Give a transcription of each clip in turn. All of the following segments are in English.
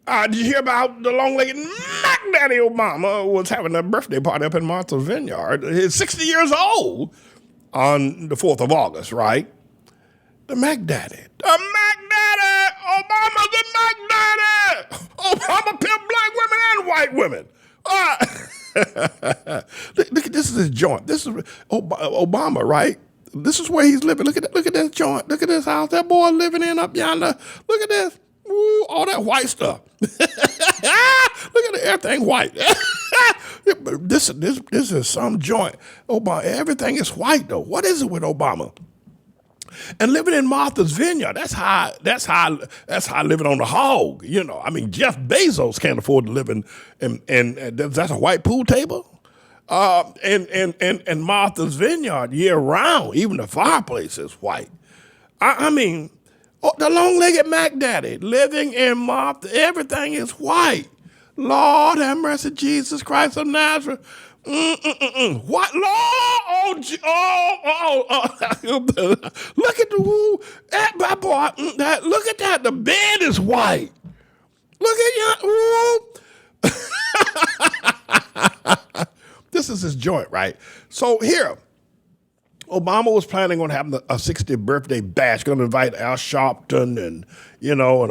Did you hear about the long-legged Mac Daddy Obama was having a birthday party up in Martha's Vineyard? He's 60 years old on the 4th of August, right? The Mac Daddy. The Mac Daddy! Obama the Mac Daddy! Obama pimped black women and white women. Look at this is his joint. This is Obama, right? This is where he's living. Look at this joint. Look at this house that boy living in up yonder. Look at this. Ooh, all that white stuff. Look at everything white. this is some joint. Obama, everything is white though. What is it with Obama? And living in Martha's Vineyard, that's how living on the hog. You know, I mean, Jeff Bezos can't afford to live in that's a white pool table. And Martha's Vineyard year round, even the fireplace is white. I mean, the long-legged Mac Daddy living in Martha, everything is white. Lord have mercy, Jesus Christ of Nazareth. What Lord? Look at that boy. Look at that. The bed is white. Look at you. This is his joint, right? So here, Obama was planning on having a 60th birthday bash, going to invite Al Sharpton and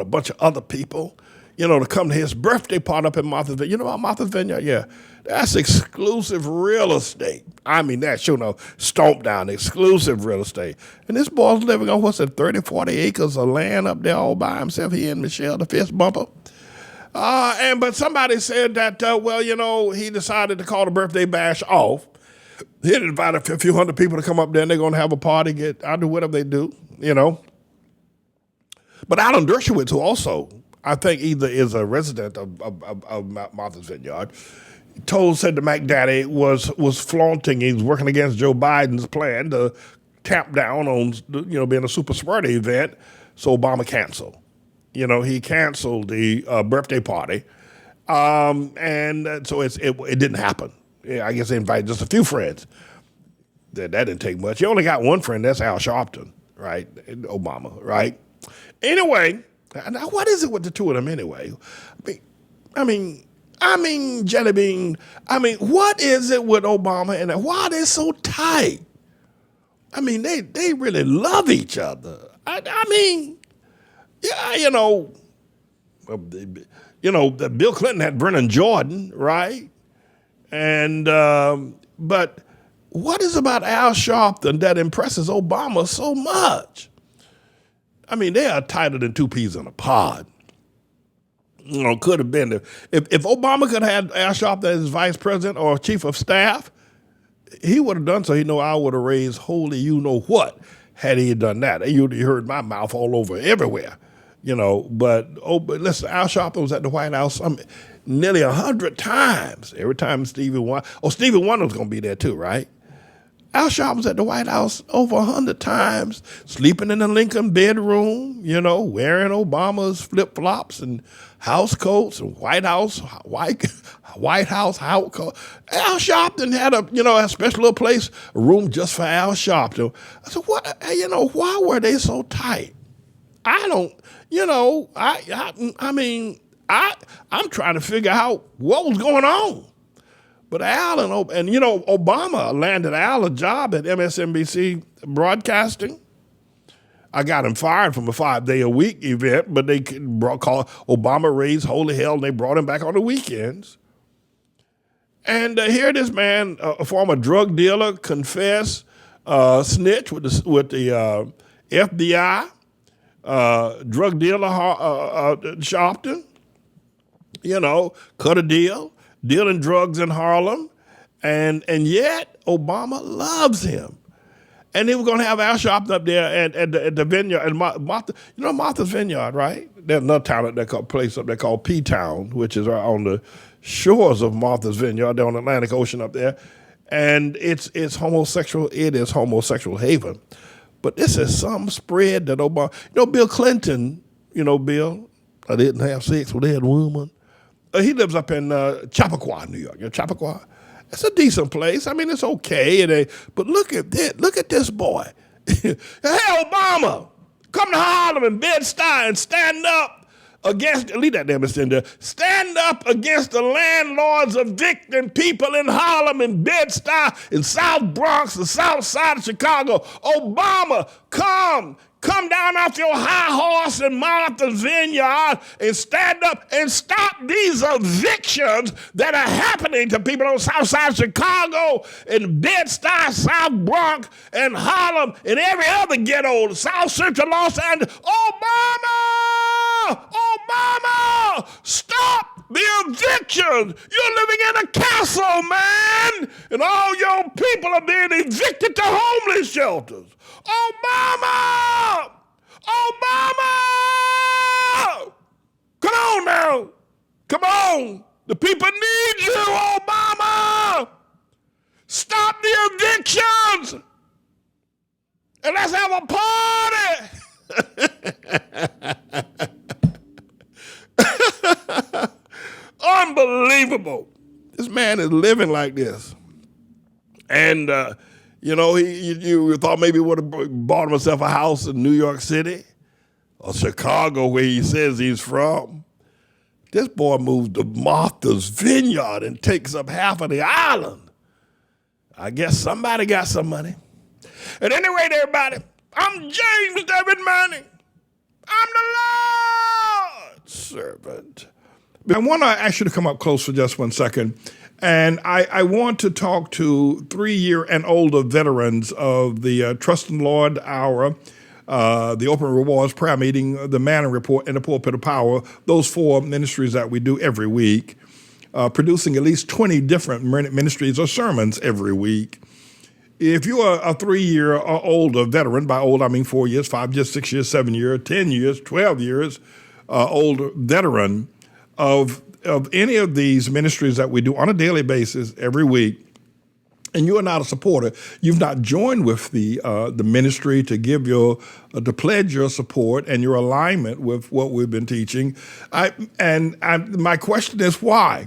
a bunch of other people, to come to his birthday party up in Martha's Vineyard. You know about Martha's Vineyard? Yeah. That's exclusive real estate. I mean, that's, stomp down, exclusive real estate. And this boy's living on, 30, 40 acres of land up there all by himself, he and Michelle, the fist bumper. But somebody said that, he decided to call the birthday bash off. He'd invite a few hundred people to come up there and they're going to have a party, I'll do whatever they do, But Alan Dershowitz, who also, I think either is a resident of Martha's Vineyard, said the Mac Daddy was flaunting, he was working against Joe Biden's plan to tamp down on, being a super spreader event, so Obama canceled. He canceled the birthday party, and so it didn't happen. Yeah, I guess they invited just a few friends. That didn't take much. You only got one friend, that's Al Sharpton, right? Obama, right? Anyway, now what is it with the two of them anyway? I mean, Jelly Bean, what is it with Obama and why are they so tight? I mean, they really love each other. Bill Clinton had Brennan Jordan, right? And but what is about Al Sharpton that impresses Obama so much? I mean, they are tighter than two peas in a pod. Could have been if Obama could have had Al Sharpton as vice president or chief of staff, he would have done so. I would have raised holy what had he done that. You heard my mouth all over everywhere, But listen, Al Sharpton was at the White House nearly 100 times. Every time Stevie Wonder was going to be there too, right? Al Sharpton was at the White House over 100 times, sleeping in the Lincoln bedroom, wearing Obama's flip-flops and house coats and White House house coat. Al Sharpton had a special little place, a room just for Al Sharpton. I said, what, why were they so tight? I don't, I'm trying to figure out what was going on. But Al and Obama landed Al a job at MSNBC Broadcasting. I got him fired from a 5-day-a-week event, but they called Obama raised holy hell, and they brought him back on the weekends. And here this man, a former drug dealer, confessed, snitch with the FBI, drug dealer Sharpton, cut a deal, dealing drugs in Harlem, and yet Obama loves him. And they were going to have Al Sharpton up there at the Vineyard, and Martha's Vineyard, right? There's another town place up there called P-Town, which is on the shores of Martha's Vineyard, there on the Atlantic Ocean up there. And it's homosexual. It is homosexual haven. But this is some spread that Obama, Bill Clinton, Bill, I didn't have sex with that woman. He lives up in Chappaqua, New York. Chappaqua. It's a decent place. I mean, it's okay. But look at this. Look at this boy. Hey, Obama, come to Harlem and Bed-Stuy and stand up against, leave that there, Mr. Cinder. Stand up against the landlords evicting people in Harlem and Bed-Stuy in South Bronx, the South Side of Chicago. Obama, come down off your high horse in Martha's Vineyard and stand up and stop these evictions that are happening to people on the South Side of Chicago and Bed-Stuy, South Bronx, and Harlem, and every other ghetto, South Central Los Angeles. Obama, stop the evictions. You're living in a castle, man, and all your people are being evicted to homeless shelters. Obama! Come on now. Come on. The people need you, Obama. Stop the evictions. And let's have a party. Unbelievable. This man is living like this. And, you thought maybe he would have bought himself a house in New York City or Chicago, where he says he's from. This boy moves to Martha's Vineyard and takes up half of the island. I guess somebody got some money. At any rate, everybody, I'm James David Manning. I'm the Lord's servant. I want to ask you to come up close for just 1 second. And I want to talk to 3-year and older veterans of the Trust in the Lord Hour, the Open Rewards Prayer Meeting, the Manna Report, and the Pulpit of Power, those 4 ministries that we do every week, producing at least 20 different ministries or sermons every week. If you are a 3-year or older veteran, by old I mean 4 years, 5 years, 6 years, 7 years, 10 years, 12 years, older veteran of any of these ministries that we do on a daily basis every week, and you are not a supporter, you've not joined with the ministry to give to pledge your support and your alignment with what we've been teaching. My question is why?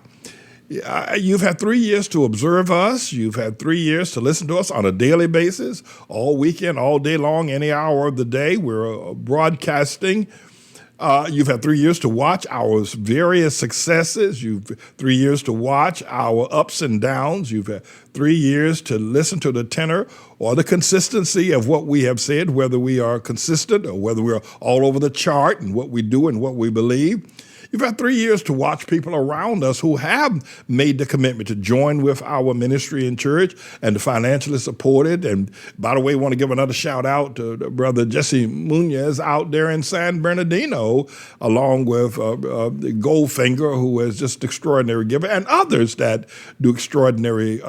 You've had 3 years to observe us. You've had 3 years to listen to us on a daily basis, all weekend, all day long, any hour of the day. We're broadcasting. You've had 3 years to watch our various successes. You've 3 years to watch our ups and downs. You've had 3 years to listen to the tenor or the consistency of what we have said, whether we are consistent or whether we're all over the chart in what we do and what we believe. You've had 3 years to watch people around us who have made the commitment to join with our ministry and church and to financially support it. And by the way, I want to give another shout out to Brother Jesse Munoz out there in San Bernardino, along with Goldfinger, who is just extraordinary giver, and others that do extraordinary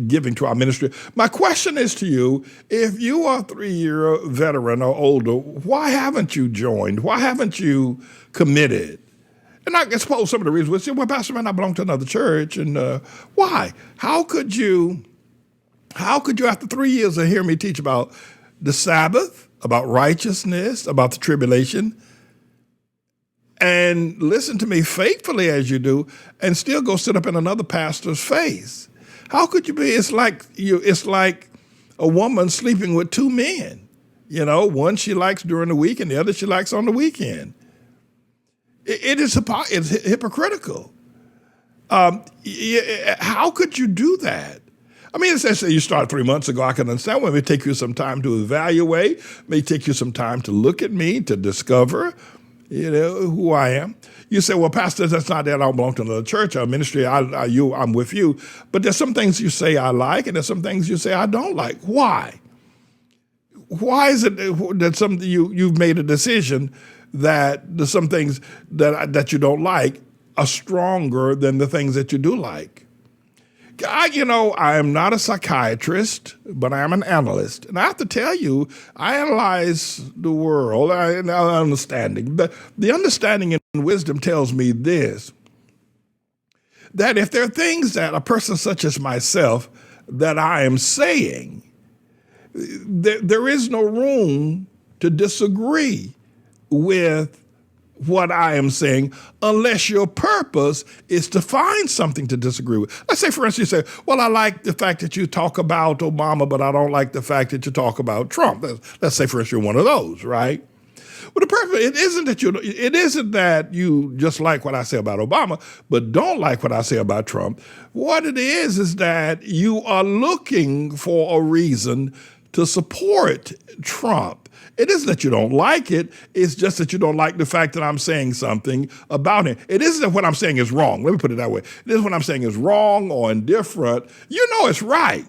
giving to our ministry. My question is to you, if you are a 3-year veteran or older, why haven't you joined? Why haven't you committed? And I suppose some of the reasons would say, well, Pastor, man, I belong to another church. And why? How could you, after 3 years of hearing me teach about the Sabbath, about righteousness, about the tribulation, and listen to me faithfully as you do, and still go sit up in another pastor's face? How could you be? It's like a woman sleeping with 2 men. One she likes during the week and the other she likes on the weekend. It's hypocritical. How could you do that? I mean, essentially, you started 3 months ago. I can understand. Well, it may take you some time to evaluate. It may take you some time to look at me, to discover, who I am. You say, well, Pastor, that's not that I don't belong to another church or ministry. I'm with you. But there's some things you say I like, and there's some things you say I don't like. Why? Why is it that you've made a decision that there's some things that you don't like are stronger than the things that you do like? I am not a psychiatrist, but I am an analyst. And I have to tell you, I analyze the world, understanding. The understanding and wisdom tells me this, that if there are things that a person such as myself that I am saying, there is no room to disagree with what I am saying unless your purpose is to find something to disagree with. Let's say, for instance, you say, well, I like the fact that you talk about Obama, but I don't like the fact that you talk about Trump. Let's say, for instance, you're one of those, right? Well, the purpose, it isn't that you just like what I say about Obama, but don't like what I say about Trump. What it is that you are looking for a reason to support Trump. It isn't that you don't like it. It's just that you don't like the fact that I'm saying something about him. It isn't that what I'm saying is wrong. Let me put it that way. It isn't what I'm saying is wrong or indifferent. You know it's right.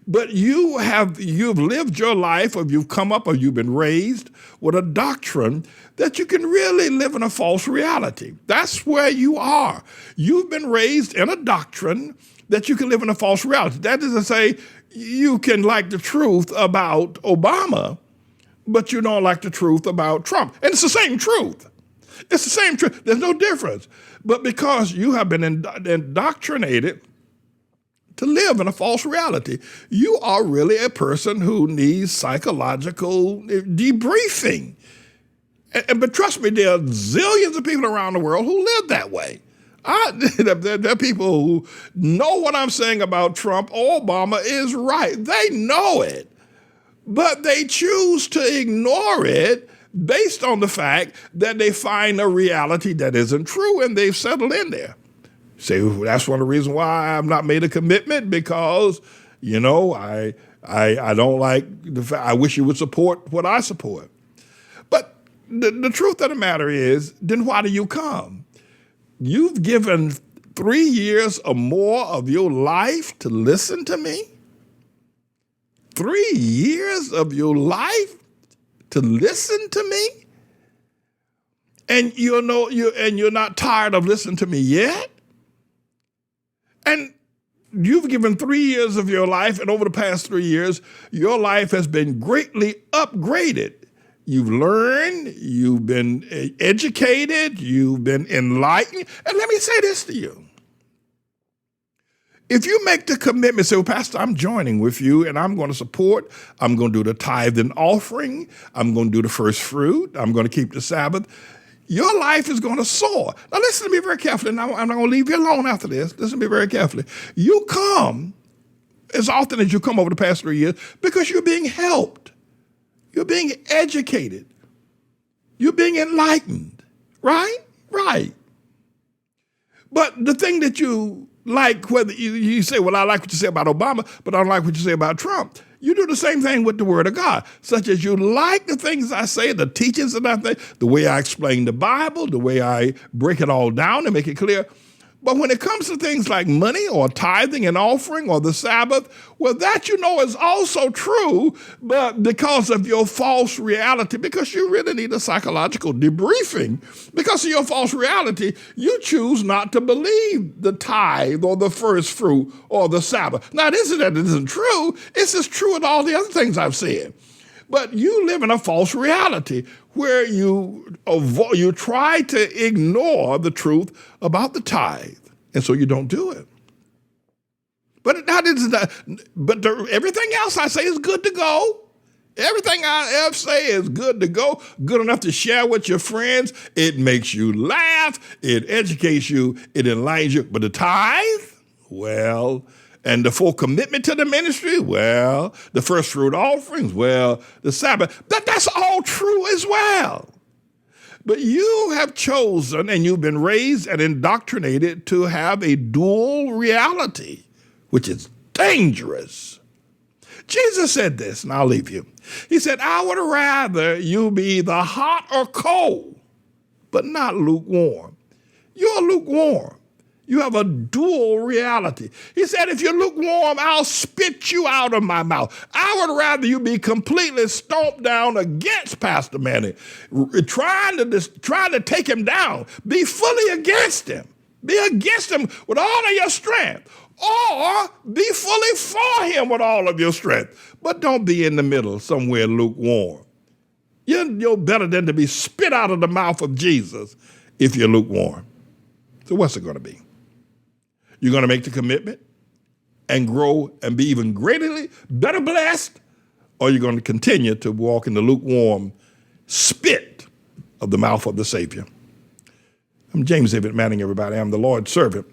But you've lived your life, or you've come up, or you've been raised with a doctrine that you can really live in a false reality. That's where you are. You've been raised in a doctrine that you can live in a false reality. That is to say, you can like the truth about Obama, but you don't like the truth about Trump. And it's the same truth. It's the same truth. There's no difference. But because you have been indoctrinated to live in a false reality, you are really a person who needs psychological debriefing. But trust me, there are zillions of people around the world who live that way. There are people who know what I'm saying about Trump or Obama is right. They know it, but they choose to ignore it based on the fact that they find a reality that isn't true, and they've settled in there. Say, that's one of the reasons why I've not made a commitment, because, I don't like the fact, I wish you would support what I support. But the truth of the matter is, then why do you come? You've given 3 years or more of your life to listen to me? 3 years of your life to listen to me? And you're not tired of listening to me yet? And you've given 3 years of your life, and over the past 3 years, your life has been greatly upgraded. You've learned, you've been educated, you've been enlightened. And let me say this to you. If you make the commitment, say, well, Pastor, I'm joining with you, and I'm going to support, I'm going to do the tithe and offering, I'm going to do the first fruit, I'm going to keep the Sabbath, your life is going to soar. Now listen to me very carefully. Now, I'm not going to leave you alone after this. Listen to me very carefully. You come as often as you come over the past 3 years because you're being helped. You're being educated. You're being enlightened. Right? Right. But the thing that you like, whether you say, well, I like what you say about Obama, but I don't like what you say about Trump. You do the same thing with the Word of God, such as you like the things I say, the teachings that I say, the way I explain the Bible, the way I break it all down and make it clear. But when it comes to things like money or tithing and offering or the Sabbath, well, that is also true, but because of your false reality, because you really need a psychological debriefing, because of your false reality, you choose not to believe the tithe or the first fruit or the Sabbath. Now, it isn't that it isn't true. It's as true with all the other things I've said. But you live in a false reality where you try to ignore the truth about the tithe, and so you don't do it. But everything else I say is good to go. Everything I ever say is good to go, good enough to share with your friends. It makes you laugh. It educates you. It enlightens you. But the tithe, well, and the full commitment to the ministry, well, the first fruit offerings, well, the Sabbath, that's all true as well. But you have chosen, and you've been raised and indoctrinated to have a dual reality, which is dangerous. Jesus said this, and I'll leave you. He said, I would rather you be either hot or cold, but not lukewarm. You're lukewarm. You have a dual reality. He said, if you're lukewarm, I'll spit you out of my mouth. I would rather you be completely stomped down against Pastor Manny, trying to take him down. Be fully against him. Be against him with all of your strength. Or be fully for him with all of your strength. But don't be in the middle, somewhere lukewarm. You're better than to be spit out of the mouth of Jesus if you're lukewarm. So what's it going to be? You're going to make the commitment and grow and be even better blessed, or you're going to continue to walk in the lukewarm spit of the mouth of the Savior. I'm James David Manning, everybody. I'm the Lord's servant.